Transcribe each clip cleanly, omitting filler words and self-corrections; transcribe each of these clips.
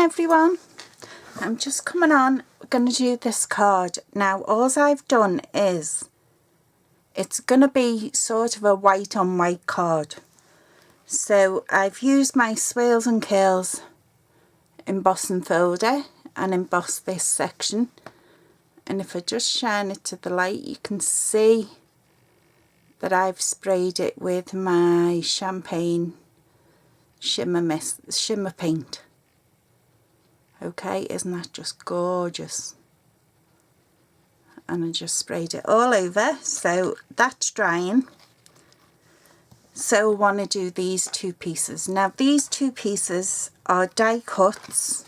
everyone, I'm just coming on, going to do this card. Now all I've done is, it's going to be sort of a white on white card. So I've used my Swirls and Curls embossing folder and embossed this section, and if I just shine it to the light you can see that I've sprayed it with my champagne shimmer paint. Okay, isn't that just gorgeous? And I just sprayed it all over, so that's drying. So I want to do these two pieces. Now these two pieces are die cuts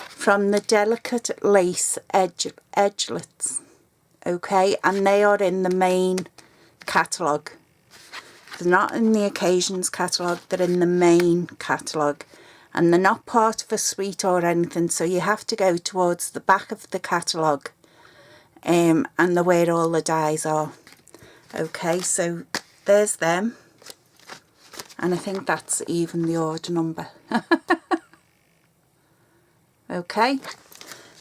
from the Delicate Lace edglets, okay, and they are in the main catalogue. They're not in the Occasions catalogue, they're in the main catalogue. And they're not part of a suite or anything, so you have to go towards the back of the catalogue, and where all the dies are. Okay, so there's them, and I think that's even the order number. Okay,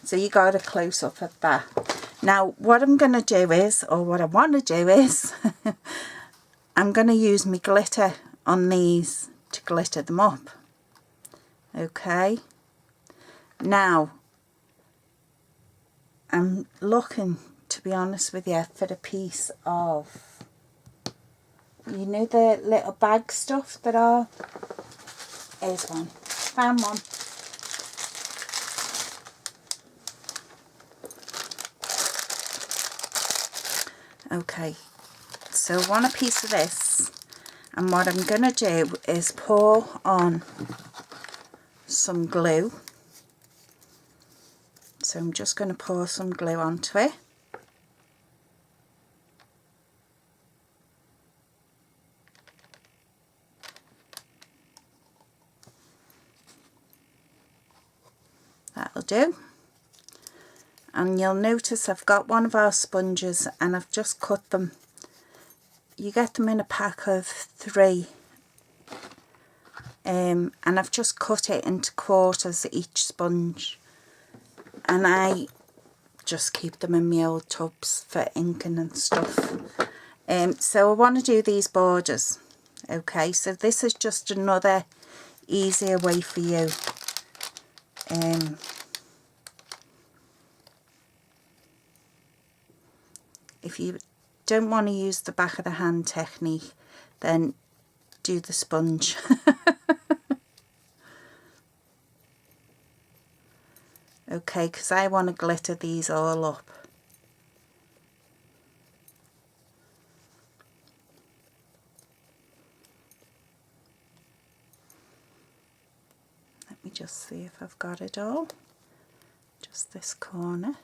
so you got a close up of that. Now what I'm going to do is, or what I want to do is, I'm going to use my glitter on these to glitter them up. Okay, now I'm looking, to be honest with you, for a piece of, you know, the little bag stuff that are, here's one, found one. Okay, so I want a piece of this, and what I'm going to do is pour on some glue. So I'm just going to pour some glue onto it. That'll do. And you'll notice I've got one of our sponges and I've just cut them. You get them in a pack of 3. And I've just cut it into quarters each sponge, and I just keep them in my old tubs for inking and stuff. So I want to do these borders. Okay, so this is just another easier way for you. If you don't want to use the back of the hand technique, then do the sponge. Okay, because I want to glitter these all up. Let me just see if I've got it all. Just this corner.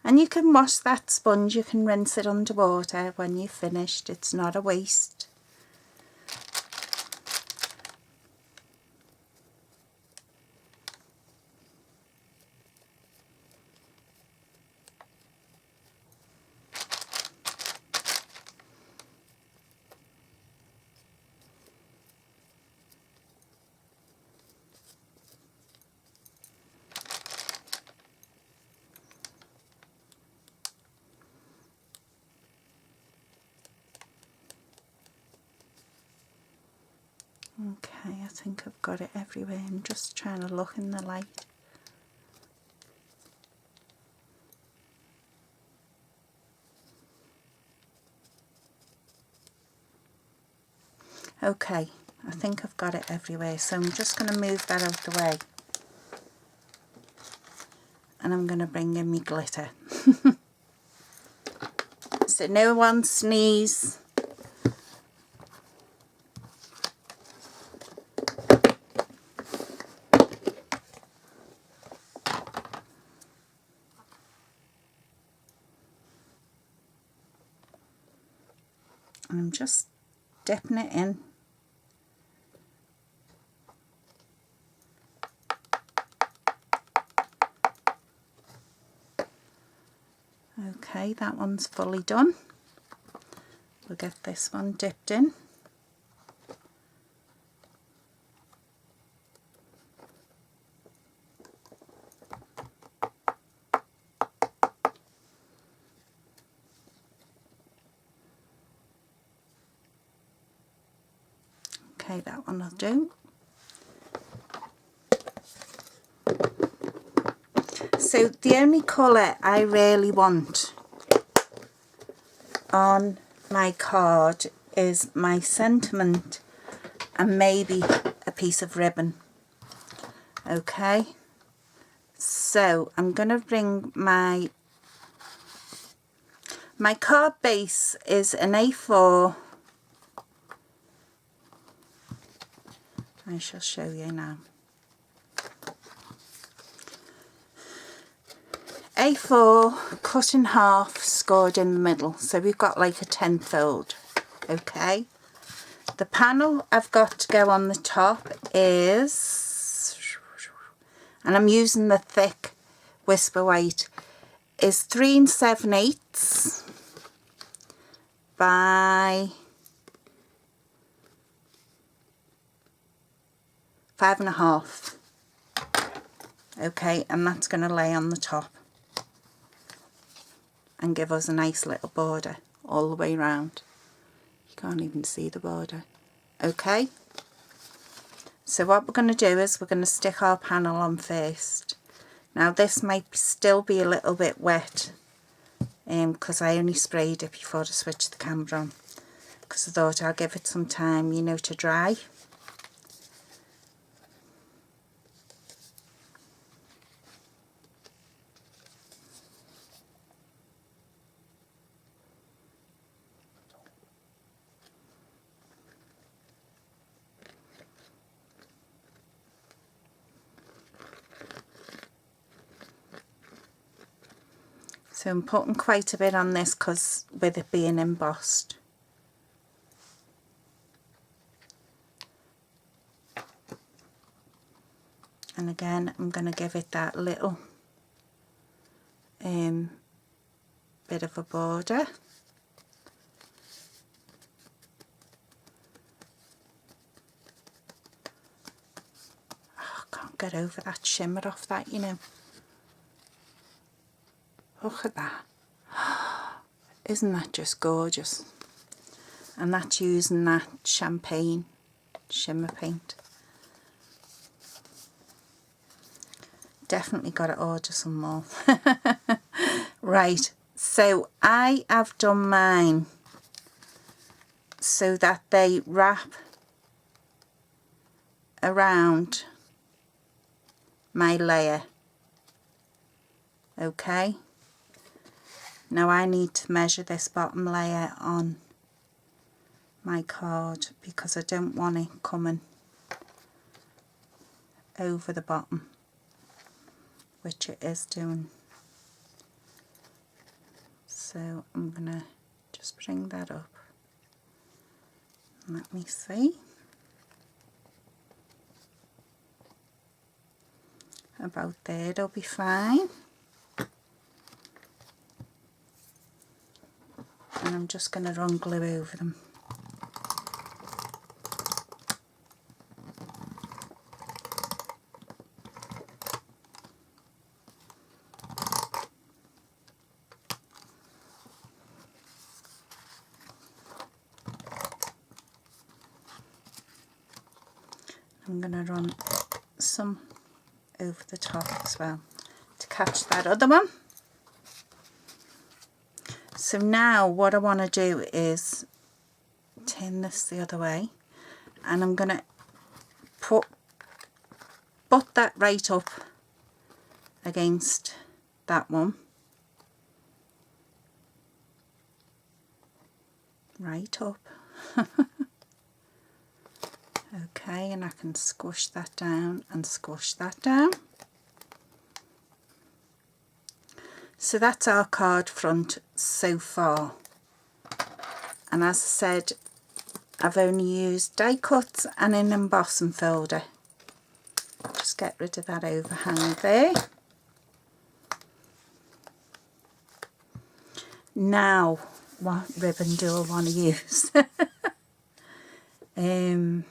And you can wash that sponge, you can rinse it underwater when you're finished, it's not a waste. Okay, I think I've got it everywhere. I'm just trying to look in the light. Okay, I think I've got it everywhere, so I'm just going to move that out the way. And I'm going to bring in my glitter. So no one sneeze. And I'm just dipping it in. Okay, that one's fully done. We'll get this one dipped in. Okay, that one will do. So the only colour I really want on my card is my sentiment and maybe a piece of ribbon. Okay, so I'm going to bring my card base is an A4. I shall show you now. A4 cut in half, scored in the middle, so we've got like a 10-fold. Okay, the panel I've got to go on the top is, and I'm using the thick Whisper White, is 3 7/8 by 5.5. Okay, and that's going to lay on the top and give us a nice little border all the way round. You can't even see the border. Okay, so what we're going to do is we're going to stick our panel on first. Now this might still be a little bit wet because I only sprayed it before I switched the camera on, because I thought I'll give it some time, you know, to dry. So I'm putting quite a bit on this because with it being embossed. And again, I'm going to give it that little bit of a border. Oh, I can't get over that shimmer off that, you know. Look at that. Isn't that just gorgeous? And that's using that champagne shimmer paint. Definitely got to order some more. Right, so I have done mine so that they wrap around my layer. Okay, now I need to measure this bottom layer on my card because I don't want it coming over the bottom, which it is doing. So I'm gonna just bring that up. Let me see. About there, it'll be fine. And I'm just going to run glue over them. I'm going to run some over the top as well to catch that other one. So now what I want to do is turn this the other way, and I'm going to butt that right up against that one. Right up. Okay, and I can squish that down and squish that down. So that's our card front so far. And as I said, I've only used die cuts and an embossing folder. Just get rid of that overhang there. Now, what ribbon do I want to use? I'm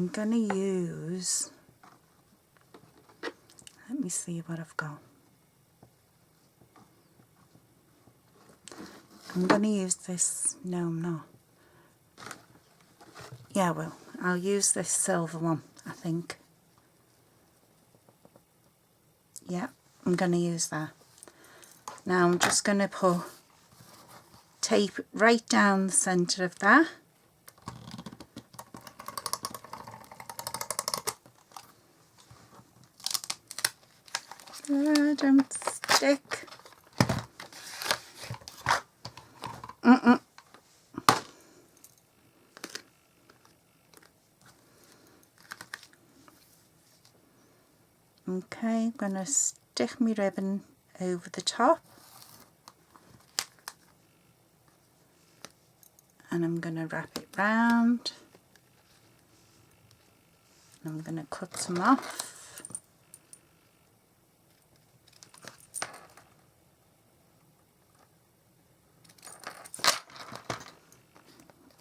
going to use, let me see what I've got. I'm going to use this. No, I'm not. Yeah, well, I'll use this silver one, I think. Yeah, I'm going to use that. Now I'm just going to put tape right down the centre of that. Don't stick. Okay, I'm going to stick my ribbon over the top. And I'm going to wrap it round. And I'm going to cut some off.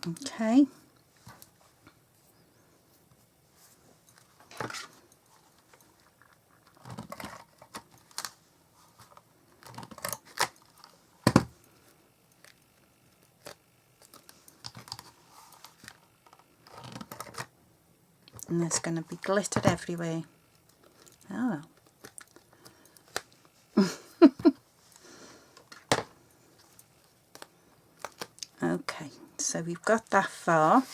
Okay. And there's going to be glittered everywhere. Oh well. Okay, so we've got that far.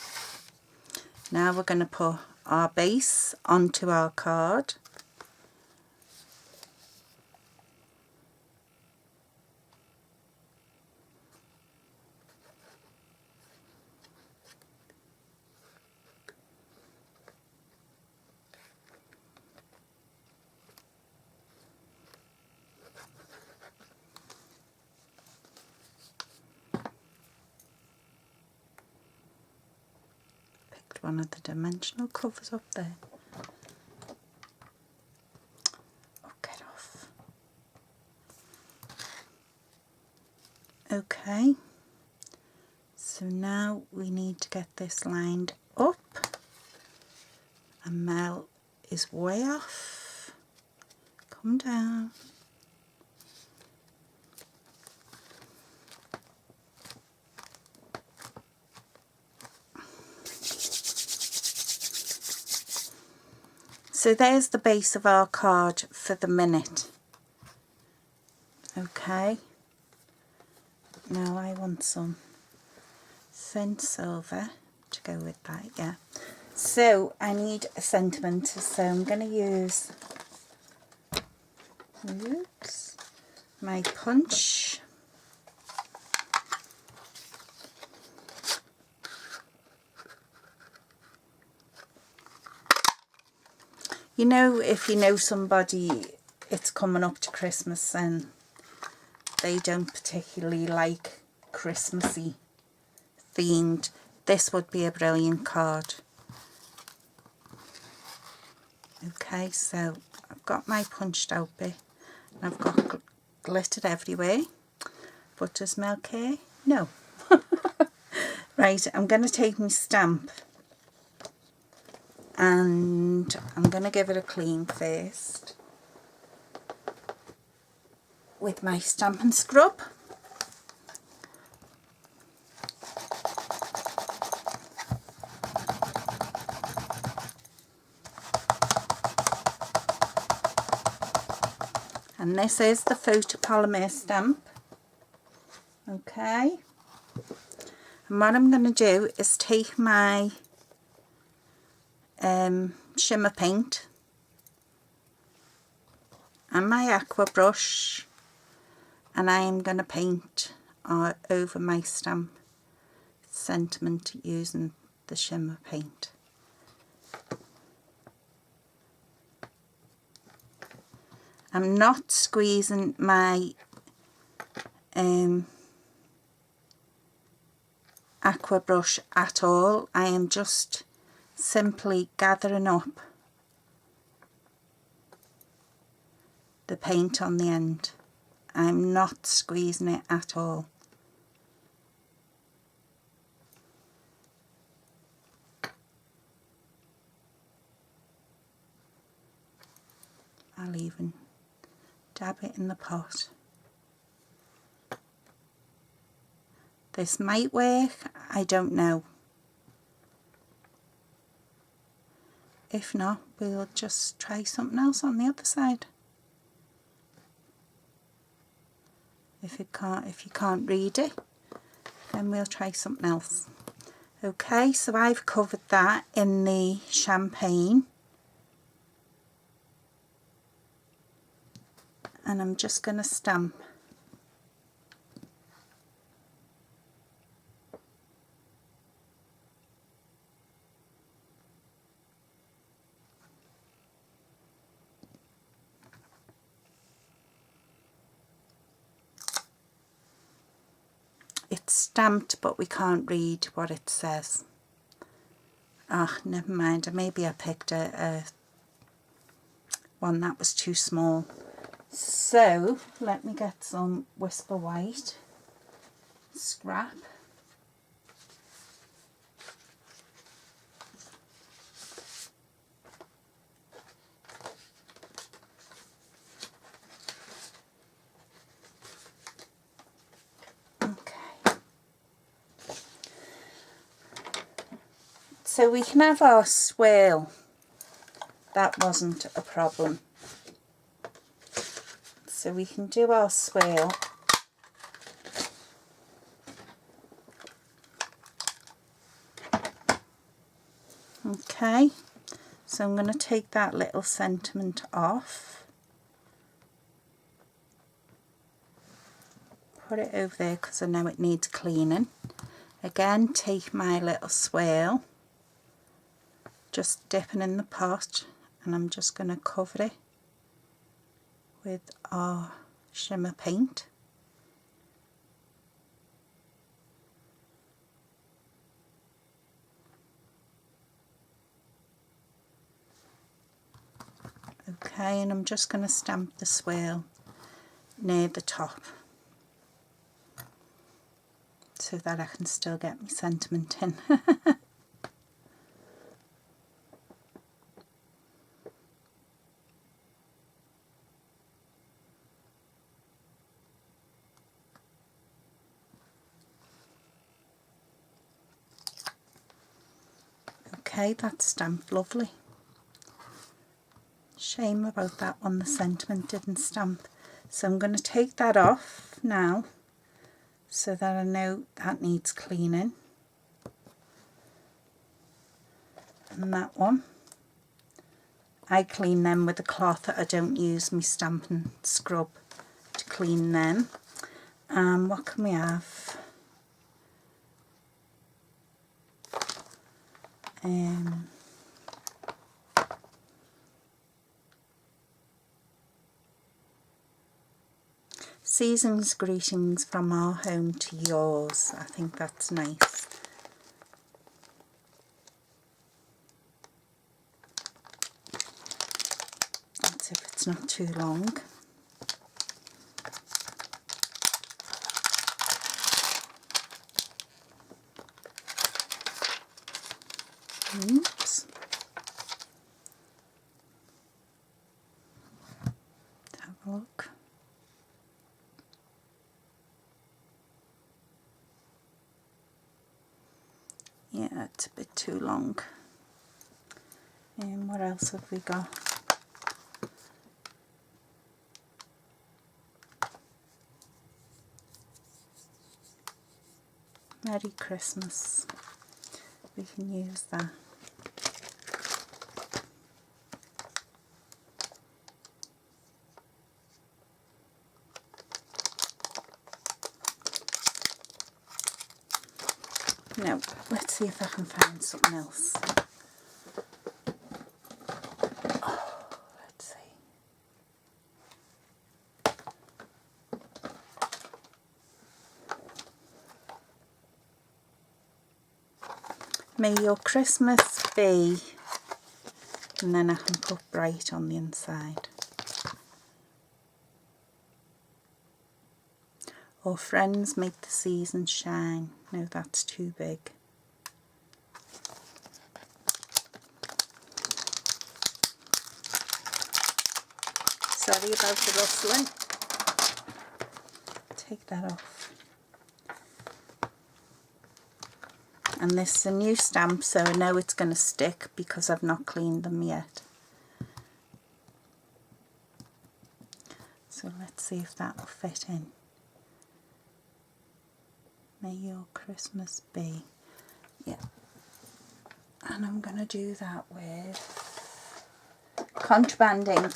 Now we're going to put our base onto our card. One of the dimensional covers up there. Oh, get off. Okay, so now we need to get this lined up, and Mel is way off. Come down. So there's the base of our card for the minute. Okay, now I want some thin silver to go with that, yeah. So I need a sentiment, so I'm going to use my punch. You know, if you know somebody, it's coming up to Christmas and they don't particularly like Christmassy themed, this would be a brilliant card. Okay, so I've got my punched out bit and I've got glittered everywhere, but does Mel care? No. Right, I'm going to take my stamp and I'm going to give it a clean first with my Stampin' Scrub. And this is the photopolymer stamp. Okay. And what I'm going to do is take my shimmer paint and my aqua brush, and I am going to paint over my stamp sentiment using the shimmer paint. I'm not squeezing my aqua brush at all. I am just simply gathering up the paint on the end. I'm not squeezing it at all. I'll even dab it in the pot. This might work, I don't know. If not, we'll just try something else on the other side. If you can't read it, then we'll try something else. Okay, so I've covered that in the champagne. And I'm just going to stamp. It's stamped, but we can't read what it says. Ah, never mind. Maybe I picked a one that was too small. So let me get some Whisper White scrap. So we can have our swirl. That wasn't a problem. So we can do our swirl. Okay, so I'm going to take that little sentiment off. Put it over there because I know it needs cleaning. Again, take my little swirl. Just dipping in the pot, and I'm just going to cover it with our shimmer paint. Okay, and I'm just going to stamp the swirl near the top so that I can still get my sentiment in. Okay, that's stamped lovely. Shame about that one, the sentiment didn't stamp. So I'm going to take that off now so that I know that needs cleaning. And that one, I clean them with a cloth. I don't use my stamping scrub to clean them. What can we have? Season's greetings from our home to yours. I think that's nice. That's if it's not too long. Oops. Let's have a look. Yeah, it's a bit too long. And what else have we got? Merry Christmas. We can use that. No, let's see if I can find something else. Oh, let's see. May your Christmas be, and then I can put bright on the inside. Or friends make the season shine. No, that's too big. Sorry about the rustling. Take that off. And this is a new stamp, so I know it's going to stick because I've not cleaned them yet. So let's see if that will fit in. May your Christmas be. Yeah. And I'm going to do that with contraband ink.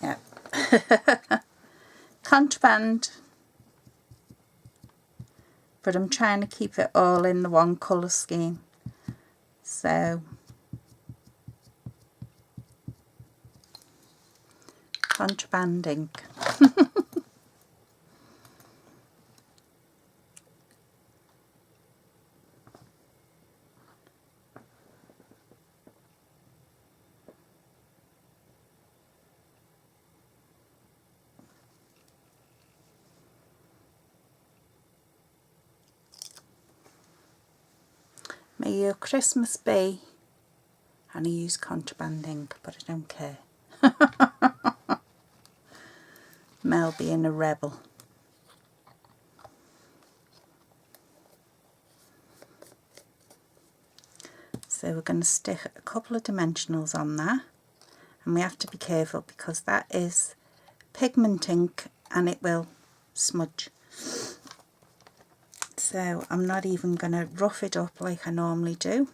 Yeah. Contraband. But I'm trying to keep it all in the one colour scheme. So, contraband ink. May your Christmas be, and I use contraband ink, but I don't care. Mel being a rebel. So we're going to stick a couple of dimensionals on that, and we have to be careful because that is pigment ink and it will smudge. So I'm not even going to rough it up like I normally do.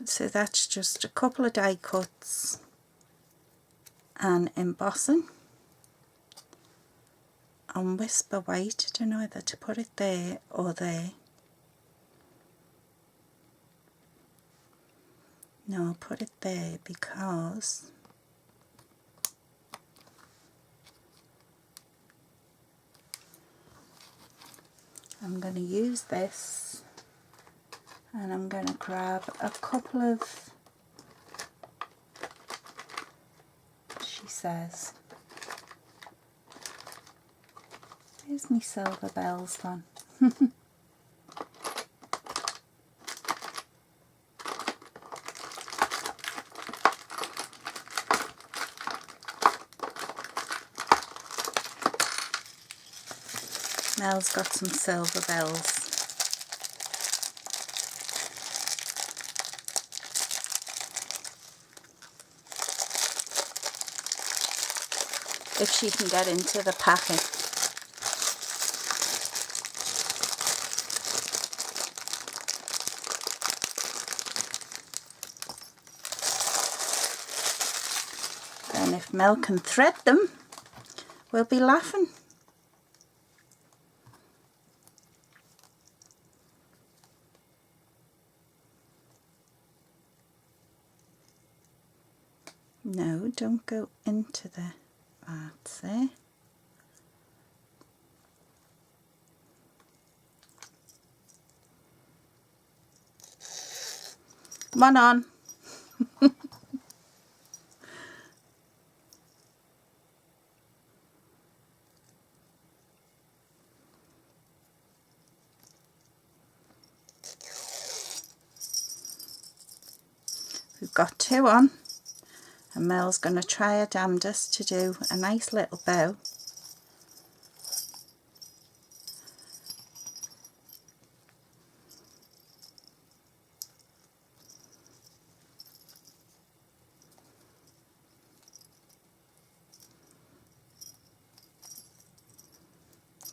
So that's just a couple of die cuts and embossing on Whisper White. I don't know whether to put it there or there. No, I'll put it there because I'm going to use this, and I'm going to grab a couple of, she says, where's my silver bells gone? Mel's got some silver bells. If she can get into the packet. And if Mel can thread them, we'll be laughing. No, don't go into the parts there. Come on. We've got two on, and Mel's going to try her damnedest to do a nice little bow.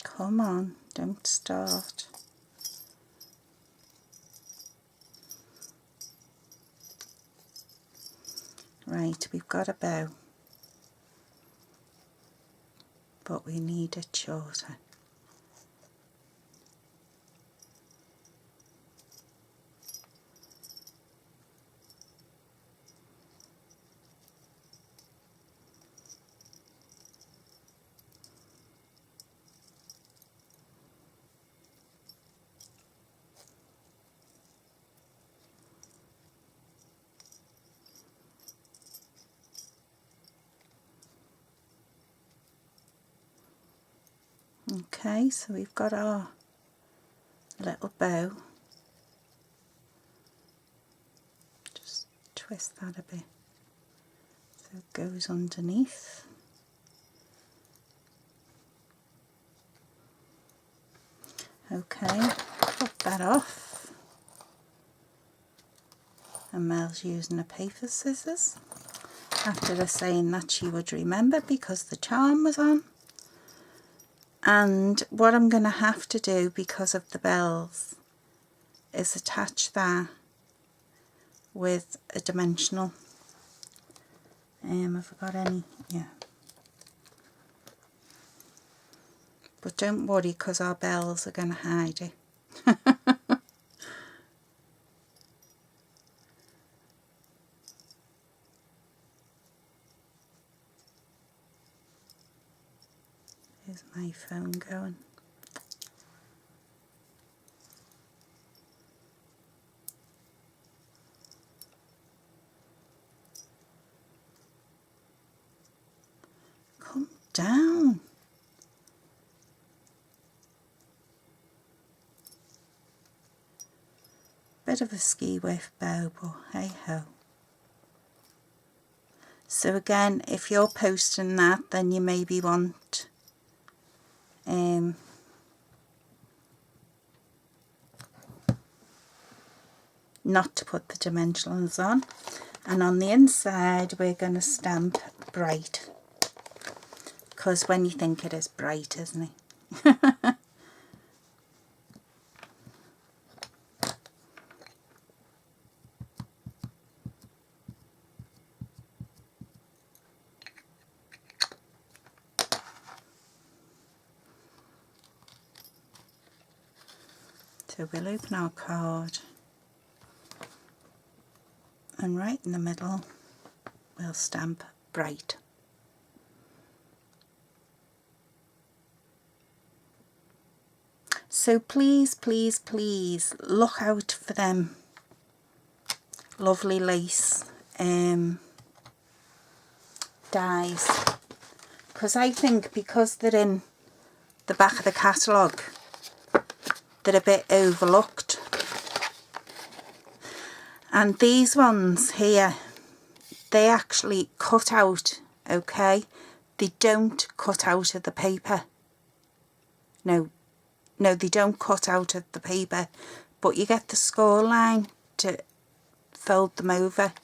Come on, don't start. Right, we've got a bow, but we need it shorter. Okay, so we've got our little bow. Just twist that a bit so it goes underneath. Okay, pop that off. And Mel's using a paper scissors after her saying that she would remember because the charm was on. And what I'm going to have to do because of the bells is attach that with a dimensional. Have I got any? Yeah. But don't worry because our bells are going to hide it. Here's my phone going. Come down. Bit of a ski whiff bow, but hey ho. So again, if you're posting that, then you maybe want not to put the dimensionals on. And on the inside we're going to stamp bright, because when you think it is bright, isn't it? So we'll open our card, and right in the middle we'll stamp bright. So please, please, please look out for them lovely lace dies, because I think because they're in the back of the catalogue they're a bit overlooked. And these ones here, they actually cut out, okay? They don't cut out of the paper. No, they don't cut out of the paper, but you get the score line to fold them over.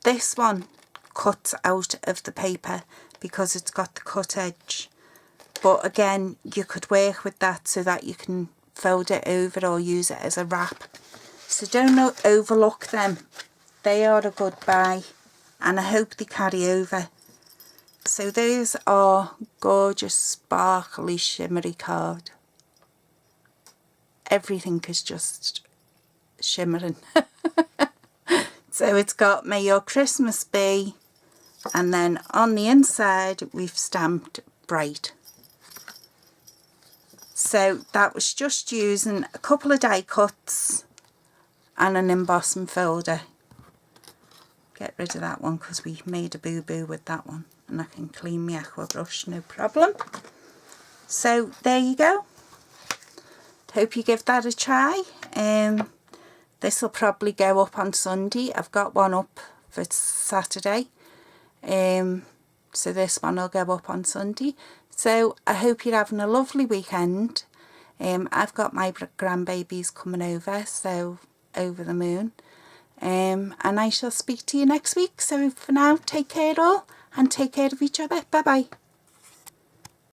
This one cuts out of the paper because it's got the cut edge. But again, you could work with that so that you can fold it over or use it as a wrap. So don't overlook them. They are a good buy, and I hope they carry over. So those are gorgeous, sparkly, shimmery card. Everything is just shimmering. So it's got May Your Christmas Be, and then on the inside we've stamped bright. So that was just using a couple of die cuts and an embossing folder. Get rid of that one because we made a boo-boo with that one, and I can clean my aqua brush, no problem. So there you go. Hope you give that a try. This will probably go up on Sunday. I've got one up for Saturday. So this one will go up on Sunday. So I hope you're having a lovely weekend. I've got my grandbabies coming over, so over the moon. And I shall speak to you next week. So for now, take care all, and take care of each other. Bye bye.